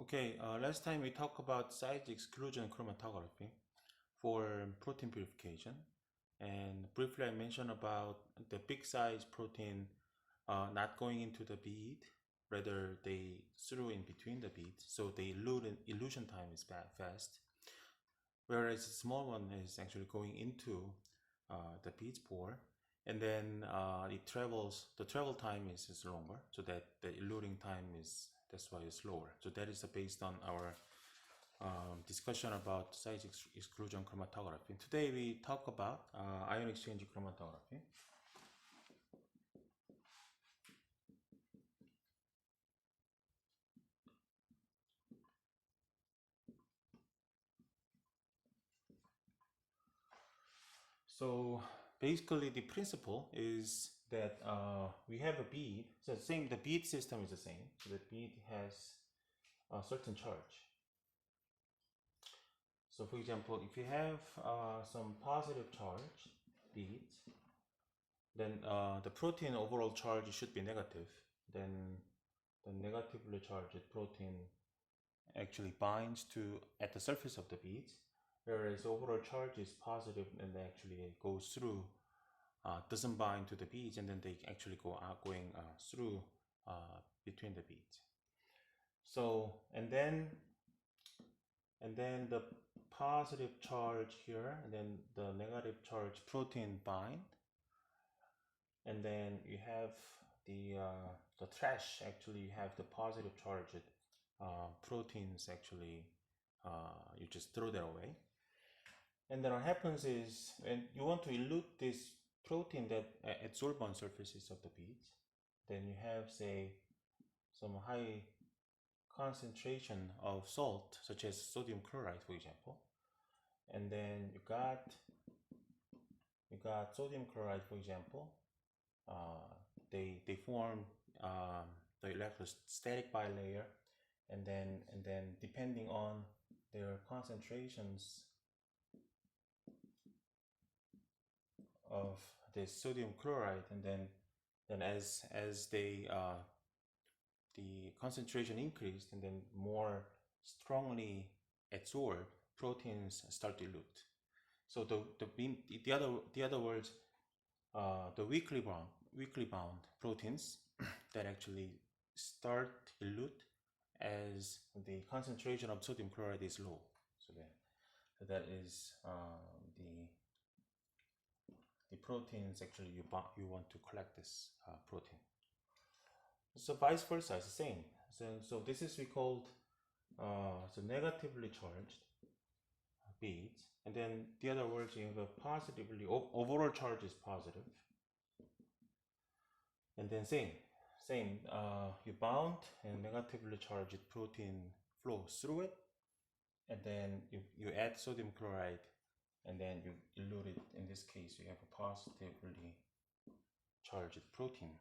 Okay, last time we talked about size exclusion chromatography for protein purification, and briefly I mentioned about the big size protein not going into the bead, rather they through in between the beads, so the illusion time is fast, whereas the small one is actually going into the bead pore, and then the travel time is longer, so that the eluting time is, that's why it's slower. So that is based on our discussion about size exclusion chromatography. Today we talk about ion exchange chromatography. So basically the principle is that we have a bead. So the bead system is the same. So the bead has a certain charge. So for example, if you have some positive charge beads, then the protein overall charge should be negative. Then the negatively charged protein actually binds to at the surface of the beads, whereas overall charge is positive and actually it goes through, doesn't bind to the beads, and then they actually going through between the beads. So and then the positive charge here, and then the negative charge protein bind, and then you have the trash. Actually, you have the positive charged proteins. Actually, you just throw that away. And then what happens is, when you want to elute this protein that adsorb on surfaces of the beads, then you have, say, some high concentration of salt, such as sodium chloride, for example. And then you got sodium chloride, for example. They form the electrostatic bilayer, and then depending on their concentrations of the sodium chloride, and then as they the concentration increased, and then more strongly adsorbed proteins start to elute. So the other words, the weakly bound proteins that actually start elute as the concentration of sodium chloride is low. So that is the proteins actually you want to collect this protein. So vice versa is the same. So this is we called so negatively charged beads, and then the other words, you have a positively overall charge is positive, and then same you bound and negatively charged protein flows through it, and then you add sodium chloride, and then you elute it. In this case, you have a positively charged protein.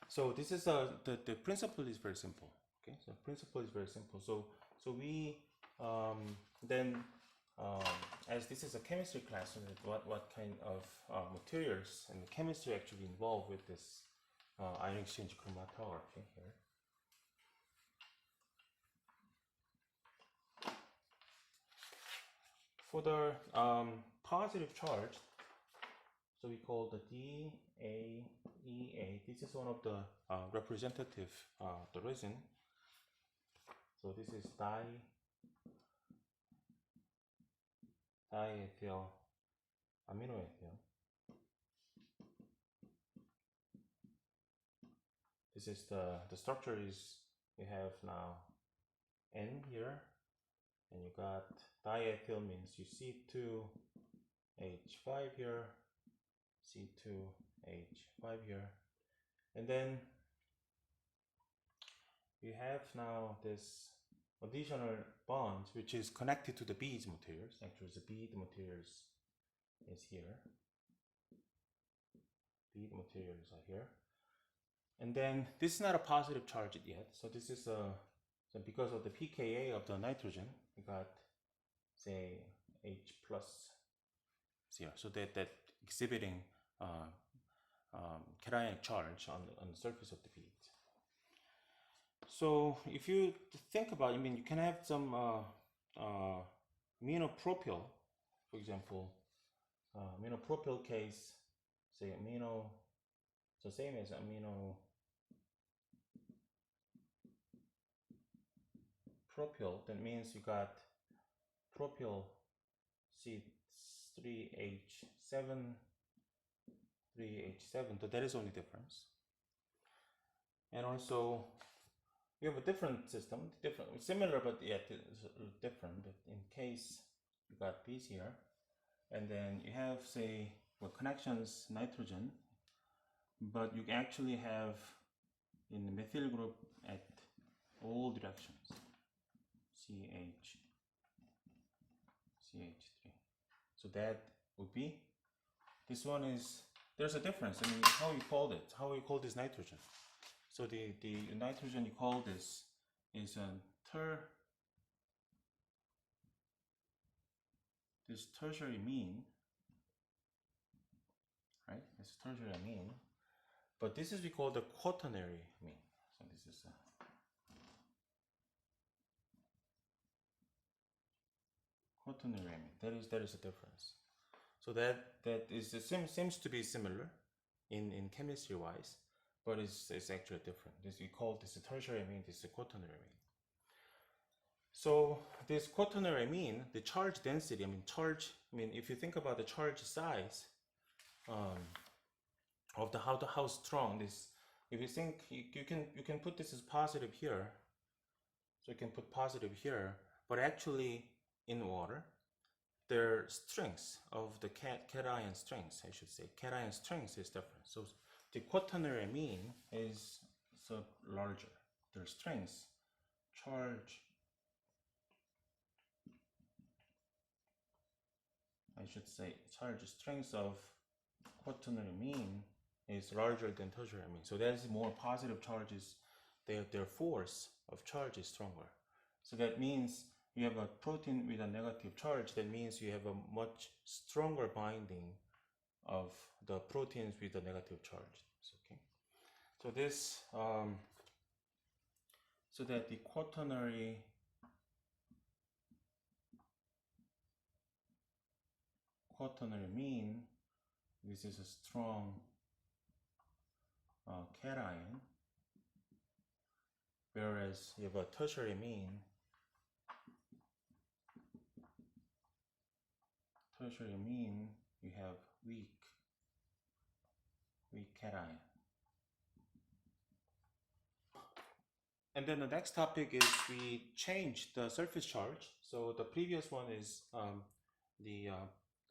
So this is the principle is very simple. Okay, so principle is very simple. So we then as this is a chemistry class, so what kind of materials and chemistry actually involved with this ion exchange chromatography here. For the positive charge, so we call the DAEA. This is one of the representative the resin. So this is diethyl aminoethyl. This is the structure is, you have now N here, and you got diethyl means you C2H5 here, C2H5 here, and then you have now this additional bond which is connected to the beads materials. Actually, the bead materials is here. Bead materials are here, and then this is not a positive charge yet. So this is so because of the pKa of the nitrogen, we got, say, H plus 0. So that exhibiting cationic charge on the surface of the bead. So if you think about it, I mean, you can have some aminopropyl, for example, aminopropyl case, say amino, so same as aminopropyl, that means you got propyl C3H7, 3H7, so that is only difference. And also, you have a different system, similar, but yet different. But in case you got these here, and then you have, say, well, connections nitrogen, but you actually have in the methyl group at all directions, CH3. So that would be, this one is, there's a difference. I mean, how you call it, how you call this nitrogen. So the nitrogen you call this is a this tertiary amine, right? It's tertiary amine, but this is we call the quaternary amine. So this is quaternary amine. That is a difference. So that is the same, seems to be similar in chemistry wise, but it's actually different. This we call this a tertiary amine. This is a quaternary amine. So this quaternary amine, the charge density, if you think about the charge size of the how strong this, if you think you can put this as positive here, so you can put positive here, but actually in water, their strengths of the cation strengths, I should say, cation strengths is different. So the quaternary amine is so larger. Their strengths, charge, I should say, charge strength of quaternary amine is larger than tertiary amine. So that is more positive charges. Their force of charge is stronger. So that means you have a protein with a negative charge. That means you have a much stronger binding of the proteins with a negative charge. Okay. So this, so that the quaternary amine, this is a strong cation, whereas you have a tertiary amine. Tertiary amine, you have weak cation. And then the next topic is we change the surface charge. So the previous one is the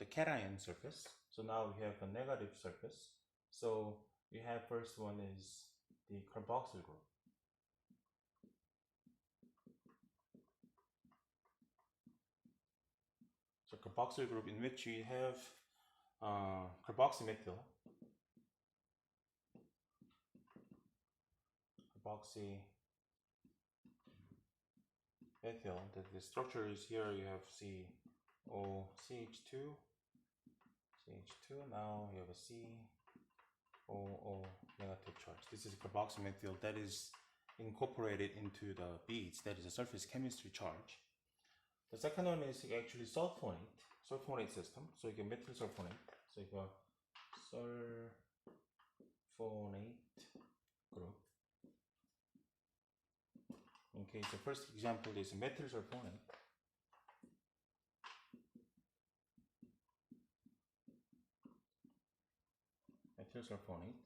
cation surface. So now we have a negative surface. So we have first one is the carboxyl group. So carboxyl group in which we have carboxymethyl, the structure is here. You have CH2, now you have a COO negative charge. This is carboxymethyl that is incorporated into the beads. That is a surface chemistry charge. The second one is actually sulfonate system. So you get methyl sulfonate. So you got sulfonate group. Okay, so first example is methyl sulfonate. Methyl sulfonate.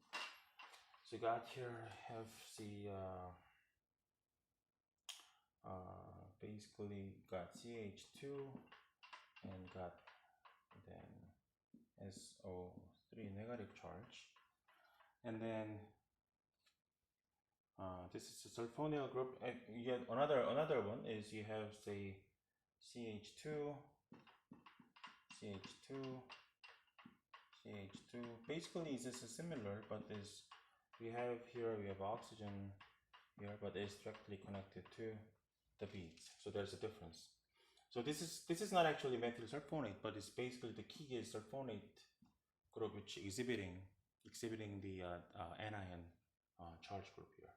So you got here have the basically got CH2 and got then SO3 negative charge, and then this is the sulfonyl group. Yet another one is you have say CH2. Basically, this is similar, but is we have here we have oxygen here, but it's directly connected to the beads. So there's a difference. So this is not actually methyl sulfonate, but it's basically the key is sulfonate group, which exhibiting the anion charge group here.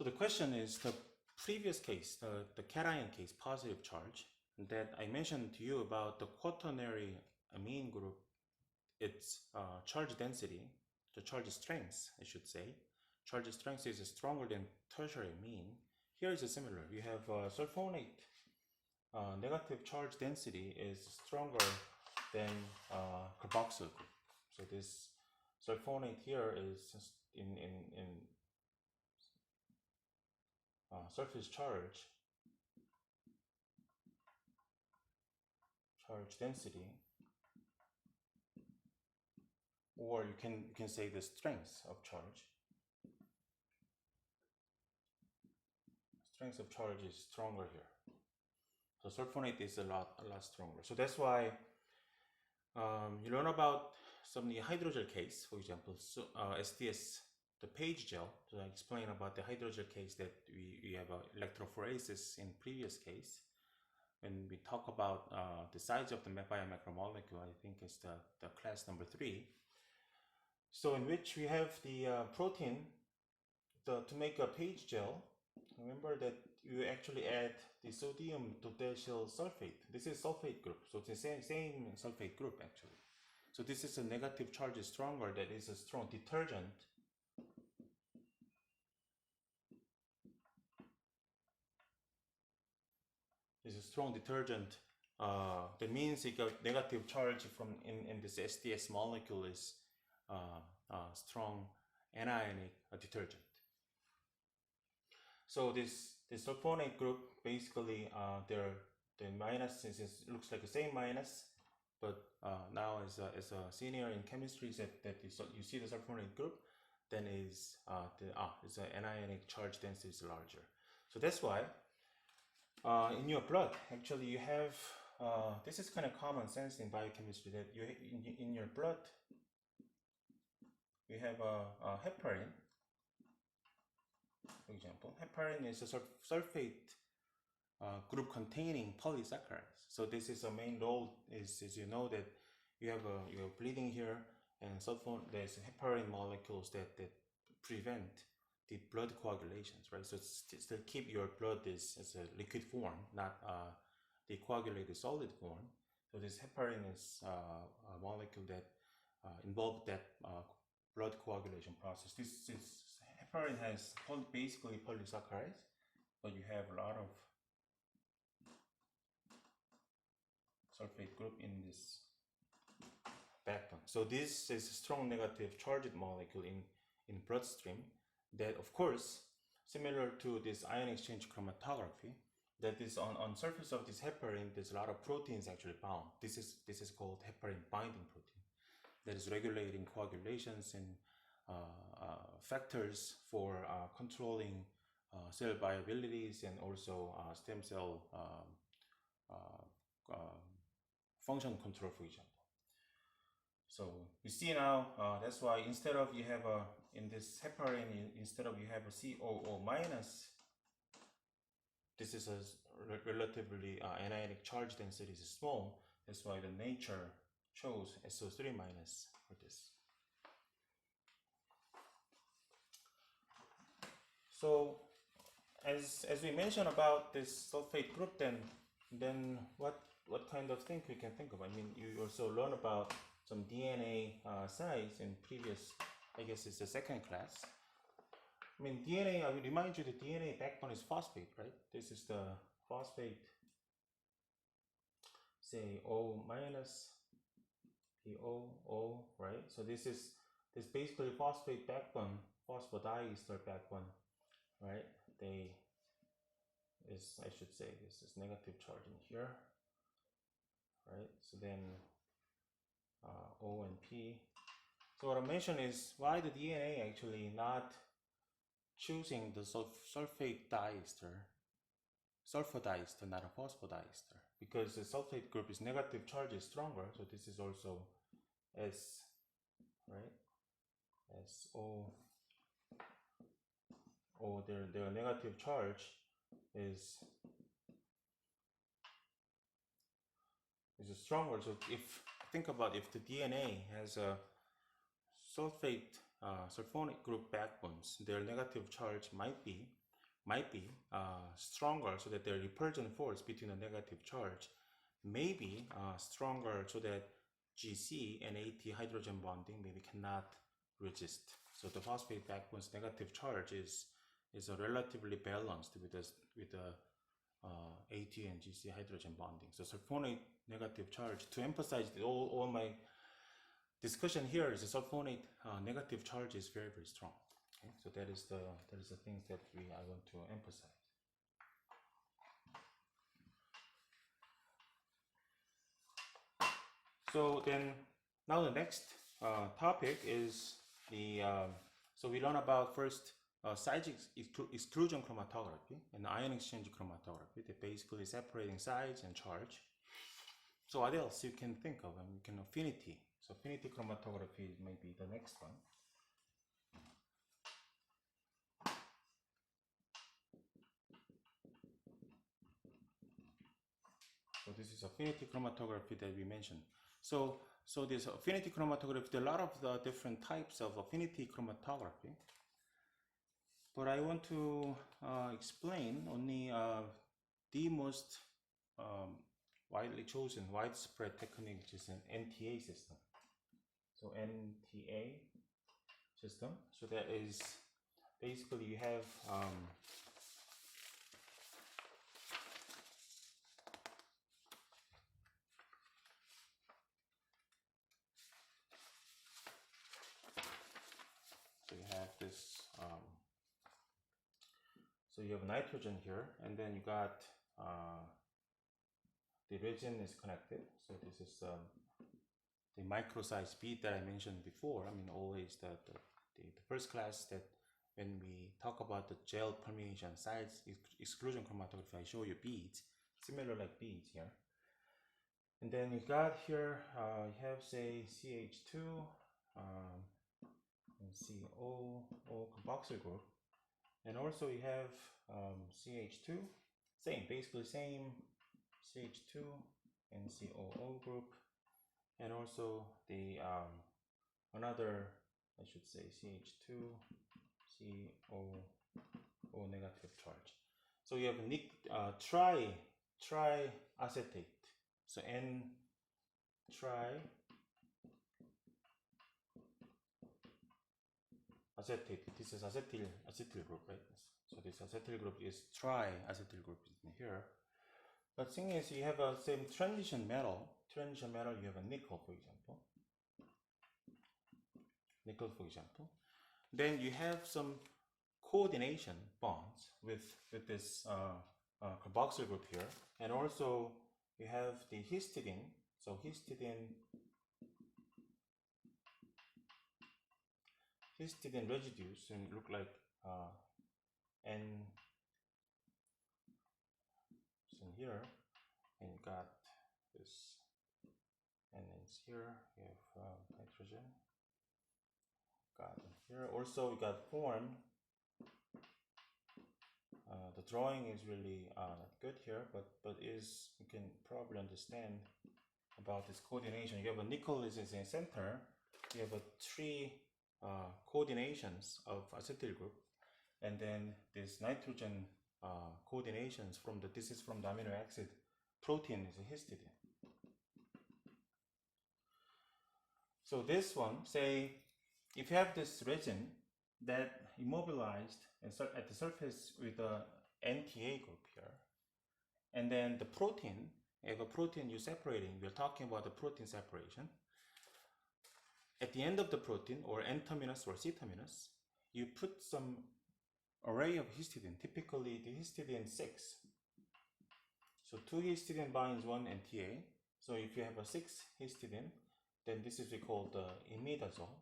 So the question is the previous case, the cation case, positive charge, that I mentioned to you about the quaternary amine group, its charge density, the charge strength, I should say. Charge strength is stronger than tertiary amine. Here is similar. You have sulfonate negative charge density is stronger than carboxyl group. So this sulfonate here is in surface charge density, or you can say the strength of charge. Strength of charge is stronger here. So sulfonate is a lot stronger. So that's why you learn about some of the hydrogel case, for example, so, SDS, the page gel. So I explained about the hydrogel case that we have electrophoresis in previous case. When we talk about the size of the biomacromolecule, I think it's the class number 3. So in which we have the protein to make a page gel. Remember that you actually add the sodium potassium sulfate. This is sulfate group, so it's the same sulfate group actually. So this is a negative charge is stronger, that is a strong detergent. It's a strong detergent. That means it got negative charge from in this SDS molecule is strong anionic detergent. So this sulfonate group basically the minus looks like the same minus, but now as a senior in chemistry that you see the sulfonate group, then is it's an anionic charge density is larger. So that's why in your blood actually you have this is kind of common sense in biochemistry, that you in your blood you have a heparin. For example, heparin is a sulfate group containing polysaccharides. So this is a main role is you know that you have bleeding here, and there's heparin molecules that prevent the blood coagulations, right? So still keep your blood as a liquid form, not the coagulated solid form. So this heparin is a molecule that involved that blood coagulation process. Heparin has basically polysaccharides, but you have a lot of sulfate group in this backbone. So this is a strong negative charged molecule in bloodstream that, of course, similar to this ion exchange chromatography, that is on surface of this heparin, there's a lot of proteins actually bound. This is called heparin binding protein that is regulating coagulations and factors for controlling cell viabilities and also stem cell function control, for example. So you see now, that's why instead of you have in this heparin, instead of you have a COO minus, this is a relatively anionic charge density is small. That's why the nature chose SO3 minus for this. So as we mentioned about this sulfate group, then what kind of thing we can think of? I mean, you also learn about some DNA size in previous, I guess it's the second class. I mean, DNA, I will remind you the DNA backbone is phosphate, right? This is the phosphate, say O minus, PO, right? So this basically phosphate backbone, phosphodiester backbone, right? I should say this is negative charge in here, right? So then O and P. So what I mentioned is why the DNA actually not choosing the sulfate diester, sulfodiester, not a phosphodiester, because the sulfate group is negative charge is stronger. So this is also S, right? SO. Their negative charge is stronger. So think about if the DNA has a sulfate sulfonic group backbones, their negative charge might be might be stronger, so that the repulsion force between the negative charge may be stronger, so that GC and AT hydrogen bonding maybe cannot resist. So the phosphate backbone's negative charge is relatively balanced with the AT and GC hydrogen bonding. So sulfonate negative charge, to emphasize all my discussion here, is the sulfonate negative charge is very, very strong. Okay? So that is the things that I want to emphasize. So then now the next topic is the so we learn about first size exclusion chromatography and ion exchange chromatography. They're basically separating size and charge. So what else you can think of? You can affinity. So affinity chromatography may be the next one. So this is affinity chromatography that we mentioned. So this affinity chromatography, there are a lot of the different types of affinity chromatography. But I want to explain only the most widely chosen, widespread technique, which is an NTA system. So NTA system. So that is basically you have so you have this. So you have nitrogen here, and then you got the resin is connected. So this is the micro size bead that I mentioned before. I mean, always the first class that when we talk about the gel permeation size exclusion chromatography, I show you beads, similar like beads here. And then you got here, you have say CH2 and CO carboxyl group. And also you have CH2, basically same CH2 and COO group, and also the another, I should say, CH2, COO negative charge. So you have triacetate. So N acetate. This is acetyl group, right? So this acetyl group is triacetyl group in here. But thing is, you have a same transition metal. Transition metal, you have a nickel, for example. Then you have some coordination bonds with this carboxyl group here, and also you have the histidine. So histidine residues, and look like N in here, and you got this N is here. You have nitrogen. Got it here. Also, we got form. The drawing is really not good here, but you can probably understand about this coordination. You have a nickel is in center. You have a three coordinations of acetyl group, and then this nitrogen coordinations this is from the amino acid protein is a histidine. So this one, say if you have this resin that immobilized at the surface with a NTA group here, and then the protein, you have a protein you're separating, we're talking about the protein separation. At the end of the protein, or N terminus or C terminus, you put some array of histidine, typically the histidine 6. So 2 histidine binds 1 NTA. So if you have a 6 histidine, then this is called the imidazole.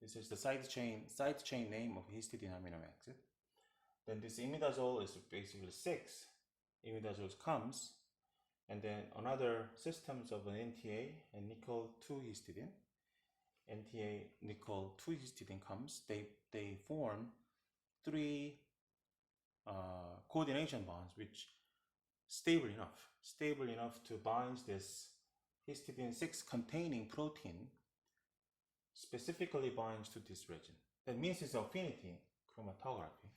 This is the side chain name of histidine amino acid. Then this imidazole is basically 6 imidazoles comes, and then another systems of an NTA and nickel 2 histidine. NTA nickel 2 histidine comes. They form 3 coordination bonds, which stable enough to bind this histidine 6 containing protein, specifically binds to this region. That means it's affinity chromatography,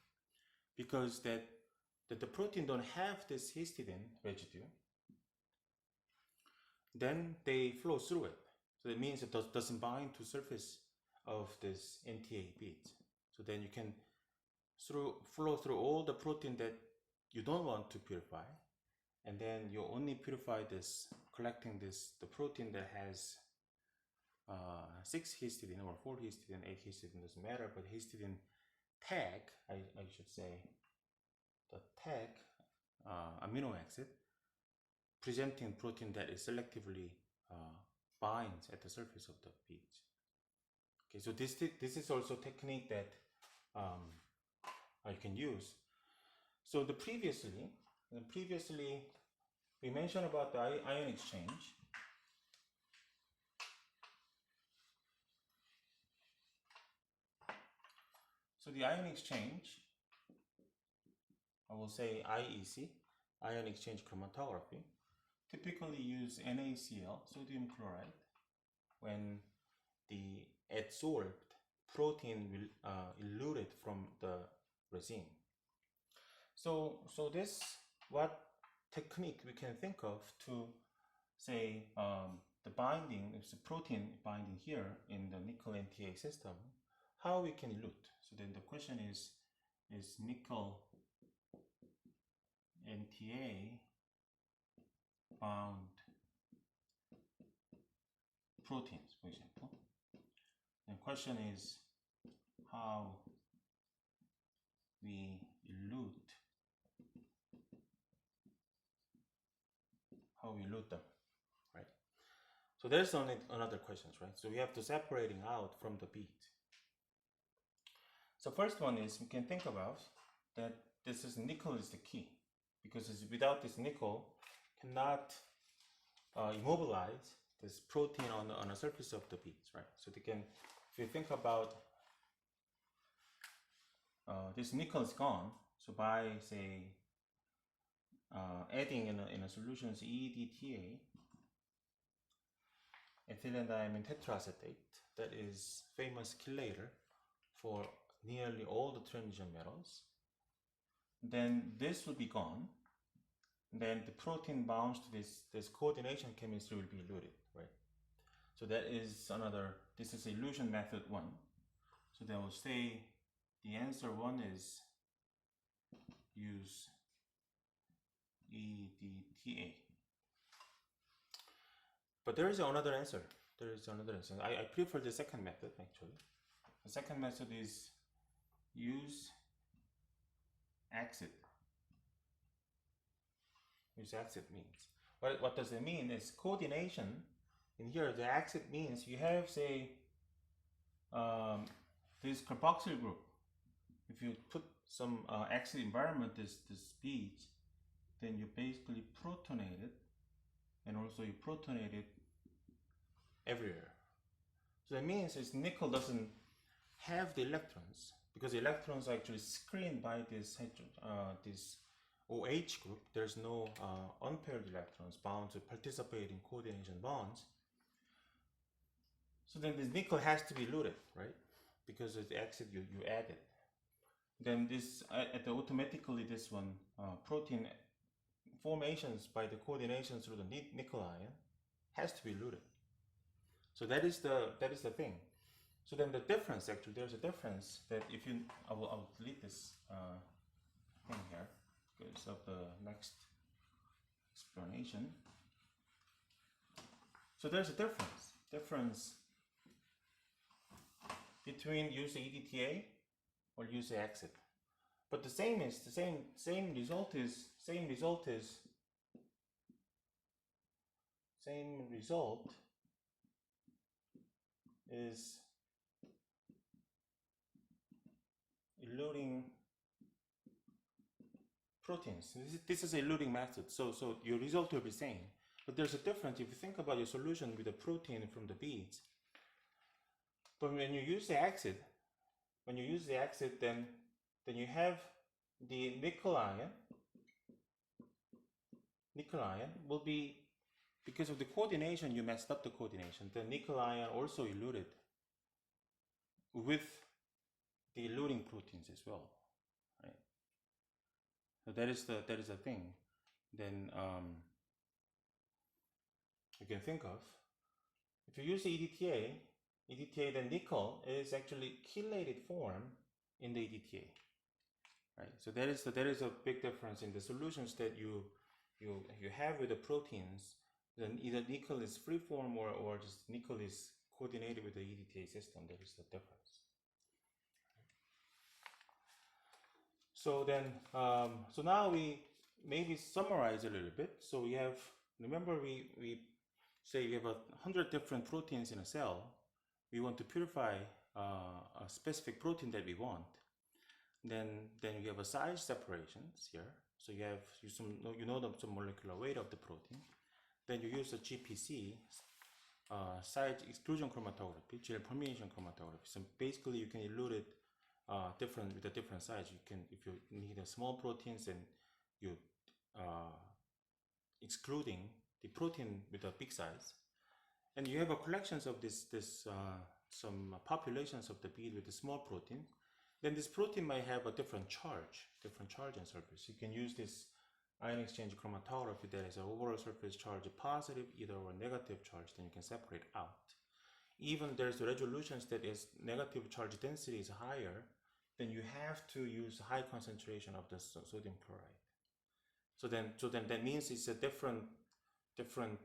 because that the protein don't have this histidine residue, then they flow through it. So it means it doesn't bind to surface of this NTA beads. So then you can flow through all the protein that you don't want to purify, and then you only purify this, collecting the protein that has 6 histidine or 4 histidine, 8 histidine, doesn't matter, but histidine tag, I should say, the tag amino acid presenting protein that is selectively binds at the surface of the beads. Okay, so this is also a technique that you can use. So previously we mentioned about the ion exchange. So the ion exchange, I will say IEC, ion exchange chromatography, typically use NaCl, sodium chloride, when the adsorbed protein will eluted from the resin. So this, what technique we can think of to say the binding, it's a protein binding here in the nickel NTA system, how we can elute. So then the question is nickel NTA bound proteins, for example. The question is how we elute them, right? So there's only another questions, right? So we have to separating out from the bead. So first one is we can think about that this is nickel is the key, because without this nickel cannot immobilize this protein on the surface of the beads, right? So they can, if you think about this nickel is gone, so by say adding in a solution EDTA, ethylene tetraacetate, that is famous chelator for nearly all the transition metals, then this will be gone. Then the protein bounds to this coordination chemistry will be eluted, right? So that is another, this is elution method 1. So they will say the answer 1 is use EDTA. But there is another answer. I prefer the second method actually. The second method is use exit. Use exit means. What does it mean? Is coordination. In here, the exit means you have, say, this carboxyl group. If you put some exit environment, this beads, then you basically protonate it, and also you protonate it everywhere. So that means is nickel doesn't have the electrons, because the electrons are actually screened by this OH group. There's no unpaired electrons bound to participate in coordination bonds. So then this nickel has to be eluted, right? Because of the exit you added. Then this automatically this one protein formations by the coordination through the nickel ion has to be eluted. So that is the thing. So then the difference, actually, there's a difference that if you, I will delete this thing here because of the next explanation. So there's a difference between use EDTA or use exit. But the same result is eluting proteins. This is a eluting method, so your result will be same. But there's a difference if you think about your solution with a protein from the beads. But when you use the exit, then you have the nickel ion will be, because of the coordination, you messed up the coordination. The nickel ion also eluted with the eluting proteins as well, right? So that is the thing. Then you can think of, if you use the EDTA, then nickel is actually chelated form in the EDTA, right? So that is a big difference in the solutions that you have with the proteins. Then either nickel is free form or just nickel is coordinated with the EDTA system. That is the difference. So then, so now we maybe summarize a little bit. So we have, remember we say you have 100 different proteins in a cell. We want to purify a specific protein that we want. Then you have a size separations here. So you have some molecular weight of the protein. Then you use a GPC, size exclusion chromatography, gel permeation chromatography. So basically, you can elute it with a different size. You can, if you need a small proteins, and you excluding the protein with a big size, and you have a collections of some populations of the bead with the small protein. Then this protein might have a different charge on surface. You can use this ion exchange chromatography that has an overall surface charge positive either or negative charge. Then you can separate out. Even there's resolutions that is negative charge density is higher, then you have to use high concentration of the sodium chloride. So then that means it's a different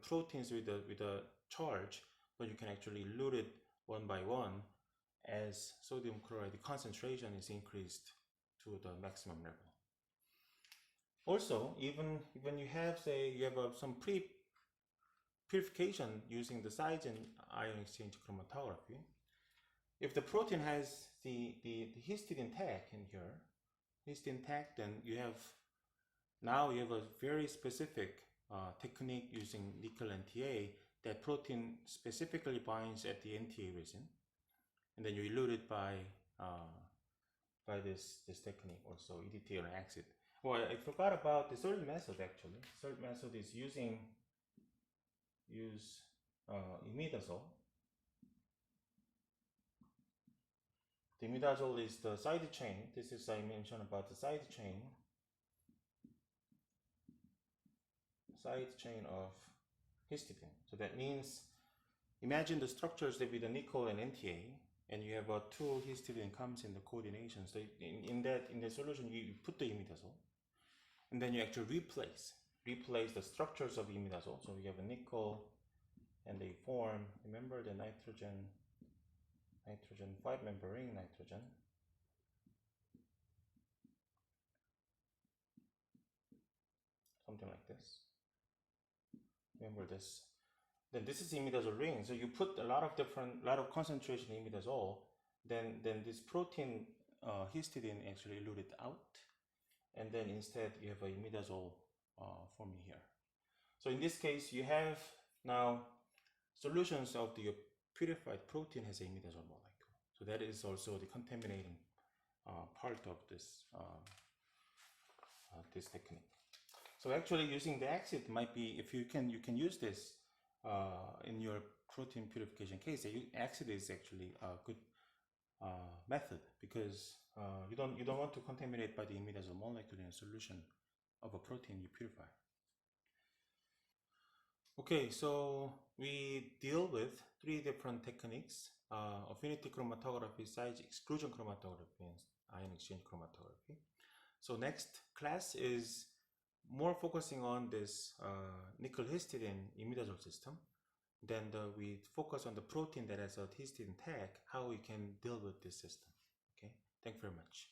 proteins with a charge, but you can actually elute it one by one as sodium chloride concentration is increased to the maximum level. Also, even when you have, say, you have some purification using the Sigen ion exchange chromatography, if the protein has the histidine tag in here, then you have a very specific technique using nickel NTA that protein specifically binds at the NTA resin, and then you elute it by this technique also, EDTA or exit. Well, I forgot about the third method actually. The third method is use imidazole. The imidazole is the side chain. This is, I mentioned about the side chain of histidine. So that means, imagine the structures that with the nickel and NTA, and you have two histidine comes in the coordination. So in the solution, you put the imidazole, and then you actually replace the structures of imidazole. So we have a nickel, and they form, remember, the nitrogen 5-member ring nitrogen. Something like this. Remember this. Then this is imidazole ring. So you put a lot of concentration imidazole. Then this protein histidine actually eluted out, and then instead you have a imidazole forming here. So in this case, you have now solutions of the purified protein has a imidazole molecule. So that is also the contaminating part of this this technique. So actually, using the exit might be, if you can use this in your protein purification case. Exit is actually a good method, because you don't want to contaminate by the imidazole molecule in a solution of a protein you purify. Okay, so we deal with 3 different techniques: affinity chromatography, size exclusion chromatography, and ion exchange chromatography. So next class is more focusing on this nickel histidine imidazole system. Then we focus on the protein that has a histidine tag, how we can deal with this system. Okay, thank you very much.